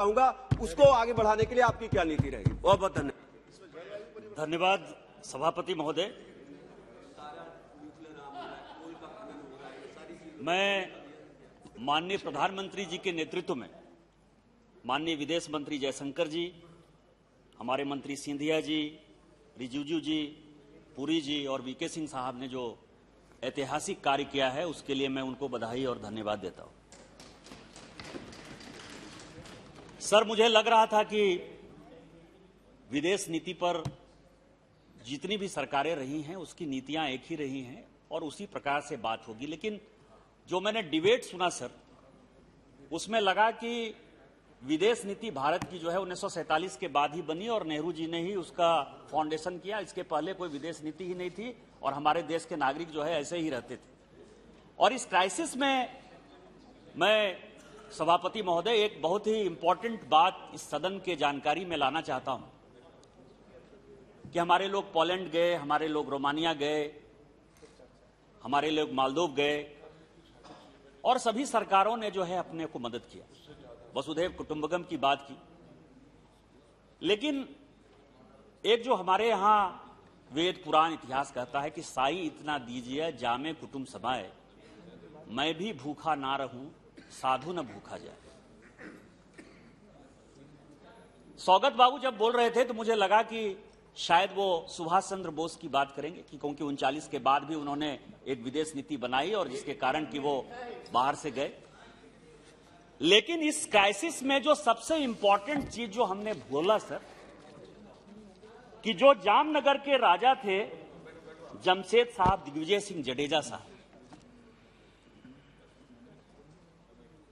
चाहूंगा, उसको आगे बढ़ाने के लिए आपकी क्या नीति रहेगी? बहुत बहुत धन्यवाद। धन्यवाद सभापति महोदय। मैं माननीय प्रधानमंत्री जी के नेतृत्व में माननीय विदेश मंत्री जयशंकर जी, हमारे मंत्री सिंधिया जी, रिजिजू जी, पुरी जी और वीके सिंह साहब ने जो ऐतिहासिक कार्य किया है उसके लिए मैं उनको बधाई और धन्यवाद देता हूं। सर, मुझे लग रहा था कि विदेश नीति पर जितनी भी सरकारें रही हैं उसकी नीतियां एक ही रही हैं और उसी प्रकार से बात होगी, लेकिन जो मैंने डिबेट सुना सर, उसमें लगा कि विदेश नीति भारत की जो है 1947 के बाद ही बनी और नेहरू जी ने ही उसका फाउंडेशन किया। इसके पहले कोई विदेश नीति ही नहीं थी और हमारे देश के नागरिक जो है ऐसे ही रहते थे। और इस क्राइसिस में मैं सभापति महोदय एक बहुत ही इंपॉर्टेंट बात इस सदन के जानकारी में लाना चाहता हूं कि हमारे लोग पोलैंड गए, हमारे लोग रोमानिया गए, हमारे लोग मालदीव गए और सभी सरकारों ने जो है अपने को मदद किया, वसुधैव कुटुंबकम की बात की। लेकिन एक जो हमारे यहां वेद पुराण इतिहास कहता है कि साई इतना दीजिए जामे कुटुंब समाए, मैं भी भूखा ना रहूं साधु न भूखा जाए। सौगत बाबू जब बोल रहे थे तो मुझे लगा कि शायद वो सुभाष चंद्र बोस की बात करेंगे कि क्योंकि 39 के बाद भी उन्होंने एक विदेश नीति बनाई और जिसके कारण कि वो बाहर से गए। लेकिन इस क्राइसिस में जो सबसे इंपॉर्टेंट चीज जो हमने बोला सर, कि जो जामनगर के राजा थे जमशेद साहब दिग्विजय सिंह जडेजा साहब,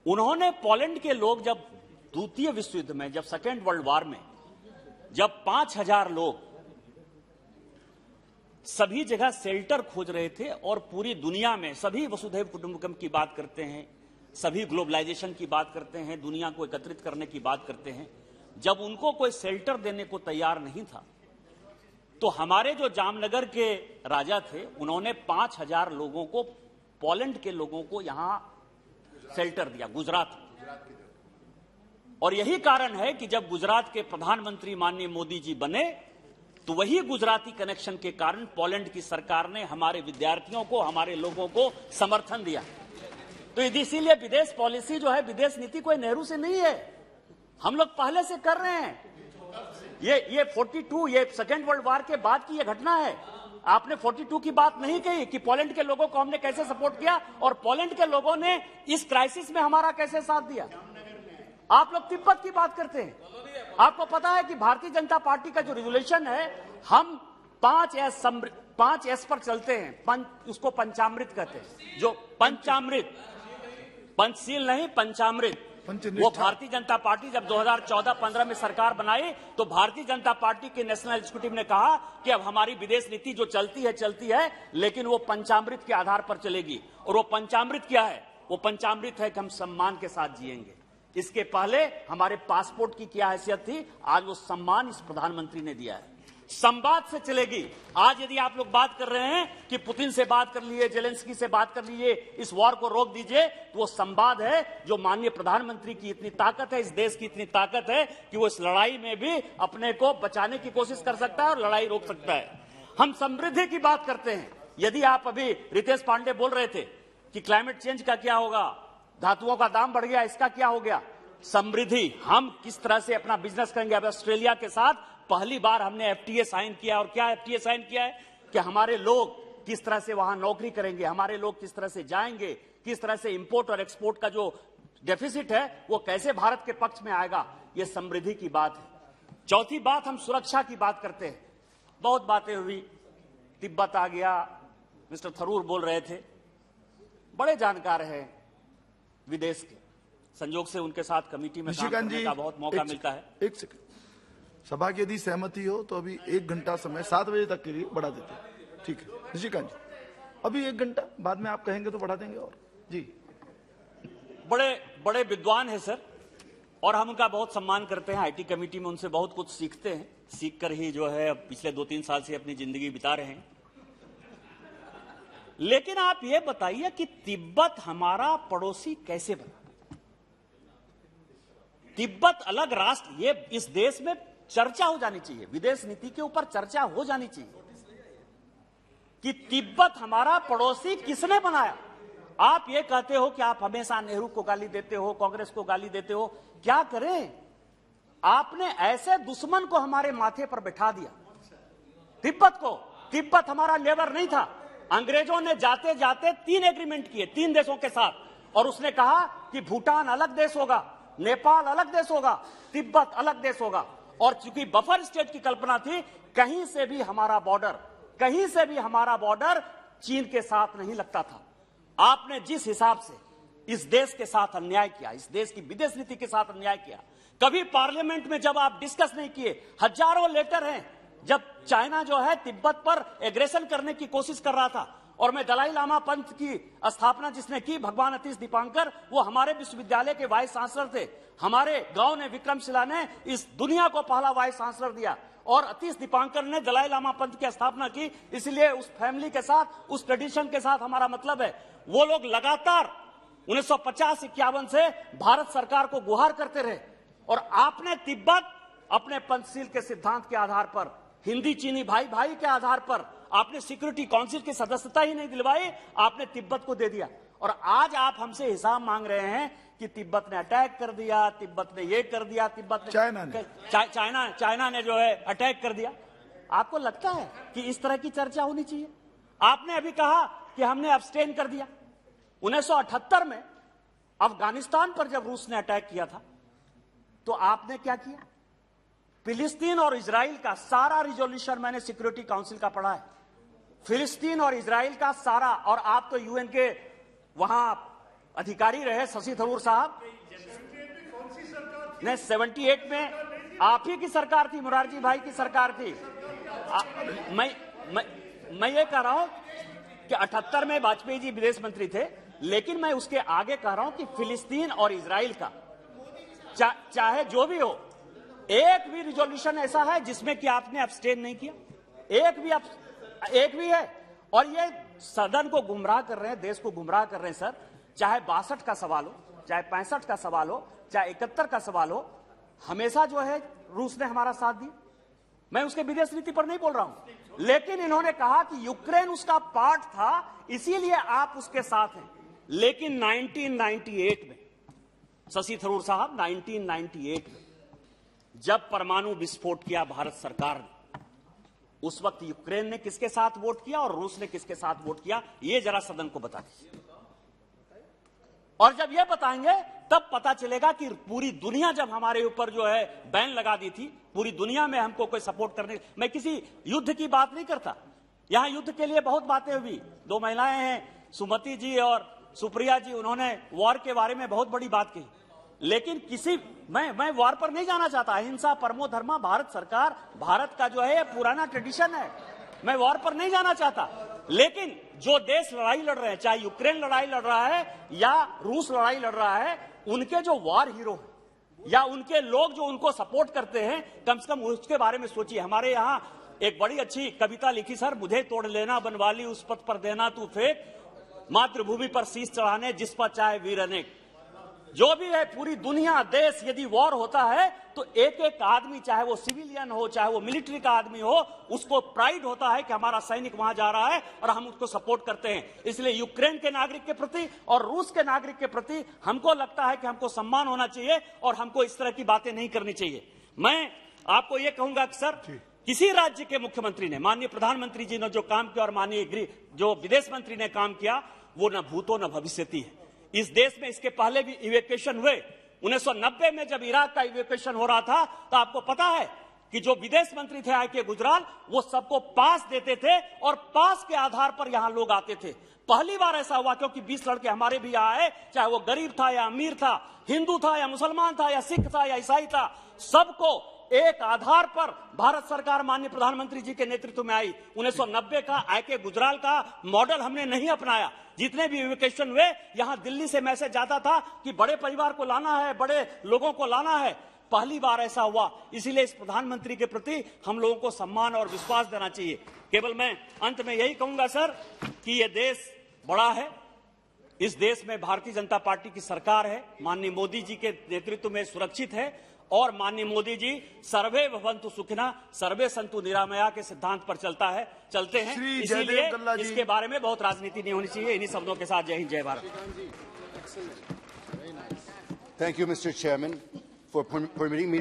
उन्होंने पोलैंड के लोग जब द्वितीय विश्व युद्ध में, जब सेकेंड वर्ल्ड वॉर में, जब 5000 लोग सभी जगह शेल्टर खोज रहे थे और पूरी दुनिया में सभी वसुधैव कुटुंबकम की बात करते हैं, सभी ग्लोबलाइजेशन की बात करते हैं, दुनिया को एकत्रित करने की बात करते हैं, जब उनको कोई शेल्टर देने को तैयार नहीं था तो हमारे जो जामनगर के राजा थे उन्होंने 5000 लोगों को, पोलैंड के लोगों को यहां शेल्टर दिया, गुजरात। और यही कारण है कि जब गुजरात के प्रधानमंत्री माननीय मोदी जी बने तो वही गुजराती कनेक्शन के कारण पोलैंड की सरकार ने हमारे विद्यार्थियों को, हमारे लोगों को समर्थन दिया। तो इसीलिए विदेश पॉलिसी जो है, विदेश नीति कोई नेहरू से नहीं है, हम लोग पहले से कर रहे हैं। ये 42, ये सेकेंड वर्ल्ड वॉर के बाद की ये घटना है। आपने 42 की बात नहीं कही कि पोलैंड के लोगों को हमने कैसे सपोर्ट किया और पोलैंड के लोगों ने इस क्राइसिस में हमारा कैसे साथ दिया। आप लोग तिब्बत की बात करते हैं। आपको पता है कि भारतीय जनता पार्टी का जो रिजोल्यूशन है, हम 5S पर चलते हैं, उसको पंचामृत कहते हैं। जो पंचामृत, पंचशील नहीं, पंचामृत, वो भारतीय जनता पार्टी जब 2014-15 में सरकार बनाई तो भारतीय जनता पार्टी के नेशनल एग्जीक्यूटिव ने कहा कि अब हमारी विदेश नीति जो चलती है, लेकिन वो पंचामृत के आधार पर चलेगी। और वो पंचामृत क्या है? वो पंचामृत है कि हम सम्मान के साथ जिएंगे। इसके पहले हमारे पासपोर्ट की क्या हैसियत थी, आज वो सम्मान इस प्रधानमंत्री ने दिया है। संवाद से चलेगी। आज यदि आप लोग बात कर रहे हैं कि पुतिन से बात कर लीजिए, जेलेंस्की से बात कर लीजिए, इस वॉर को रोक दीजिए, तो वो संवाद है जो माननीय प्रधानमंत्री की इतनी ताकत है, इस देश की इतनी ताकत है कि वो इस लड़ाई में भी अपने को बचाने की कोशिश कर सकता है और लड़ाई रोक सकता है। हम समृद्धि की बात करते हैं। यदि आप अभी रितेश पांडे बोल रहे थे कि क्लाइमेट चेंज का क्या होगा, धातुओं का दाम बढ़ गया, इसका क्या हो गया, समृद्धि, हम किस तरह से अपना बिजनेस करेंगे। अब ऑस्ट्रेलिया के साथ पहली बार हमने एफटीए साइन किया, और क्या एफटीए साइन किया है कि हमारे लोग किस तरह से वहां नौकरी करेंगे, हमारे लोग किस तरह से जाएंगे, किस तरह से इंपोर्ट और एक्सपोर्ट का जो डेफिसिट है वो कैसे भारत के पक्ष में आएगा। ये समृद्धि की बात है। चौथी बात, हम सुरक्षा की बात करते हैं। बहुत बातें हुई, तिब्बत आ गया, मिस्टर थरूर बोल रहे थे, बड़े जानकार हैं विदेश के, संयोग से उनके साथ कमेटी में काम करने का बहुत मौका मिलता है। एक सेकंड, सभा की यदि सहमति हो तो अभी 1 घंटा समय 7 बजे तक के लिए बढ़ा देते हैं। ठीक है निशिकांत जी, अभी 1 घंटा, बाद में आप कहेंगे तो बढ़ा देंगे। और जी, बड़े विद्वान है सर और हम उनका बहुत सम्मान करते हैं। आईटी कमेटी में उनसे बहुत कुछ सीखते हैं, सीख कर ही जो है पिछले 2-3 साल से अपनी जिंदगी बिता रहे हैं। लेकिन आप ये बताइए कि तिब्बत हमारा पड़ोसी कैसे बना? तिब्बत अलग राष्ट्र, ये इस देश में चर्चा हो जानी चाहिए, विदेश नीति के ऊपर चर्चा हो जानी चाहिए कि तिब्बत हमारा पड़ोसी किसने बनाया। आप ये कहते हो कि आप हमेशा नेहरू को गाली देते हो, कांग्रेस को गाली देते हो, क्या करें? आपने ऐसे दुश्मन को हमारे माथे पर बैठा दिया, तिब्बत को। तिब्बत हमारा नेबर नहीं था। अंग्रेजों ने जाते जाते 3 एग्रीमेंट किए 3 देशों के साथ, और उसने कहा कि भूटान अलग देश होगा, नेपाल अलग देश होगा, तिब्बत अलग देश होगा। और चूंकि बफर स्टेट की कल्पना थी, कहीं से भी हमारा बॉर्डर चीन के साथ नहीं लगता था। आपने जिस हिसाब से इस देश के साथ अन्याय किया, इस देश की विदेश नीति के साथ अन्याय किया, कभी पार्लियामेंट में जब आप डिस्कस नहीं किए, हजारों लेटर हैं जब चाइना जो है तिब्बत पर एग्रेशन करने की कोशिश कर रहा था। और मैं दलाई लामा पंथ की स्थापना जिसने की, भगवान अतीश दीपांकर, वो हमारे विश्वविद्यालय के वाइस चांसलर थे। हमारे गांव ने, विक्रमशिला ने इस दुनिया को पहला वाइस चांसलर दिया, और अतीश दीपांकर ने दलाई लामा पंथ की स्थापना की। इसलिए उस फैमिली के साथ, उस ट्रेडिशन के साथ हमारा मतलब है। वो लोग लगातार 1950-51 से भारत सरकार को गुहार करते रहे, और आपने तिब्बत अपने पंचशील के सिद्धांत के आधार पर, हिंदी चीनी भाई भाई के आधार पर, आपने सिक्योरिटी काउंसिल की सदस्यता ही नहीं दिलवाई, आपने तिब्बत को दे दिया। और आज आप हमसे हिसाब मांग रहे हैं कि तिब्बत ने अटैक कर दिया, तिब्बत ने ये कर दिया, तिब्बत ने चाइना ने जो है अटैक कर दिया। आपको लगता है कि इस तरह की चर्चा होनी चाहिए? आपने अभी कहा कि हमने अब्सटेन कर दिया। 1978 में अफगानिस्तान पर जब रूस ने अटैक किया था, तो आपने क्या किया? फिलिस्तीन और इजराइल का सारा रिजोल्यूशन मैंने सिक्योरिटी काउंसिल का पढ़ा है। फिलिस्तीन और इजराइल का सारा, और आप तो यूएन के वहां अधिकारी रहे, शशि थरूर साहब ने 78 में आप ही की सरकार थी, मुरारजी भाई की सरकार थी। मैं ये कह रहा हूं कि 78 में वाजपेयी जी विदेश मंत्री थे, लेकिन मैं उसके आगे कह रहा हूं कि फिलिस्तीन और इजराइल का चाहे जो भी हो, एक भी रिजोल्यूशन ऐसा है जिसमें कि आपने अब्सटेन नहीं किया? एक भी है। और ये सदन को गुमराह कर रहे हैं, देश को गुमराह कर रहे हैं सर। चाहे 62 का सवाल हो, चाहे 65 का सवाल हो, चाहे 71 का सवाल हो, हमेशा जो है रूस ने हमारा साथ दिया। मैं उसके विदेश नीति पर नहीं बोल रहा हूं, लेकिन इन्होंने कहा कि यूक्रेन उसका पार्ट था, इसीलिए आप उसके साथ हैं। लेकिन 1998 में, शशि थरूर साहब, 1998 में जब परमाणु विस्फोट किया भारत सरकार ने, उस वक्त यूक्रेन ने किसके साथ वोट किया और रूस ने किसके साथ वोट किया, ये जरा सदन को बता दीजिए। और जब ये बताएंगे तब पता चलेगा कि पूरी दुनिया जब हमारे ऊपर जो है बैन लगा दी थी, पूरी दुनिया में हमको कोई सपोर्ट करने, मैं किसी युद्ध की बात नहीं करता, यहां युद्ध के लिए बहुत बातें हुई। 2 महिलाएं हैं, सुमति जी और सुप्रिया जी, उन्होंने वॉर के बारे में बहुत बड़ी बात कही। लेकिन मैं वॉर पर नहीं जाना चाहता। अहिंसा परमो धर्मा, भारत सरकार, भारत का जो है पुराना ट्रेडिशन है, मैं वॉर पर नहीं जाना चाहता। लेकिन जो देश लड़ाई लड़ रहे हैं, चाहे यूक्रेन लड़ाई लड़ रहा है या रूस लड़ाई लड़ रहा है, उनके जो वॉर हीरो हैं या उनके लोग जो उनको सपोर्ट करते हैं, कम से कम उसके बारे में सोचिए। हमारे यहां एक बड़ी अच्छी कविता लिखी सर, मुझे तोड़ लेना बनवाली उस पथ पर देना तू फेंक, मातृभूमि पर शीश चढ़ाने जिस पर चाहे वीर अनेक। जो भी है पूरी दुनिया, देश, यदि वॉर होता है तो एक एक आदमी, चाहे वो सिविलियन हो चाहे वो मिलिट्री का आदमी हो, उसको प्राइड होता है कि हमारा सैनिक वहां जा रहा है और हम उसको सपोर्ट करते हैं। इसलिए यूक्रेन के नागरिक के प्रति और रूस के नागरिक के प्रति हमको लगता है कि हमको सम्मान होना चाहिए और हमको इस तरह की बातें नहीं करनी चाहिए। मैं आपको ये कहूंगा कि सर, किसी राज्य के मुख्यमंत्री ने, माननीय प्रधानमंत्री जी ने जो काम किया और माननीय जो विदेश मंत्री ने काम किया, वो न भूतो न भविष्यति है। इस देश में इसके पहले भी इवैक्यूएशन हुए। 1990 में जब इराक का इवैक्यूएशन हो रहा था, तो आपको पता है कि जो विदेश मंत्री थे I.K. गुजराल, वो सबको पास देते थे और पास के आधार पर यहां लोग आते थे। पहली बार ऐसा हुआ, क्योंकि 20 लड़के हमारे भी आए, चाहे वो गरीब था या अमीर था, हिंदू था या मुसलमान था या सिख था या ईसाई था, सबको एक आधार पर भारत सरकार माननीय प्रधानमंत्री जी के नेतृत्व में आई। 1990 का I.K. गुजराल का मॉडल हमने नहीं अपनाया। जितने भी इवैक्यूएशन हुए, यहां दिल्ली से मैसेज जाता था कि बड़े परिवार को लाना है, बड़े लोगों को लाना है। पहली बार ऐसा हुआ। इसीलिए इस प्रधानमंत्री के प्रति हम लोगों को सम्मान और विश्वास देना चाहिए। केवल मैं अंत में यही कहूंगा सर कि यह देश बड़ा है, इस देश में भारतीय जनता पार्टी की सरकार है, माननीय मोदी जी के नेतृत्व में सुरक्षित है और माननीय मोदी जी सर्वे भवन्तु सुखिनः सर्वे सन्तु निरामया के सिद्धांत पर चलते हैं। श्री इसीलिए जयदेव गल्ला जी। इसके बारे में बहुत राजनीति नहीं होनी चाहिए। इन्हीं शब्दों के साथ जय हिंद, जय Bharat. Thank you, Mr. Chairman, for permitting me to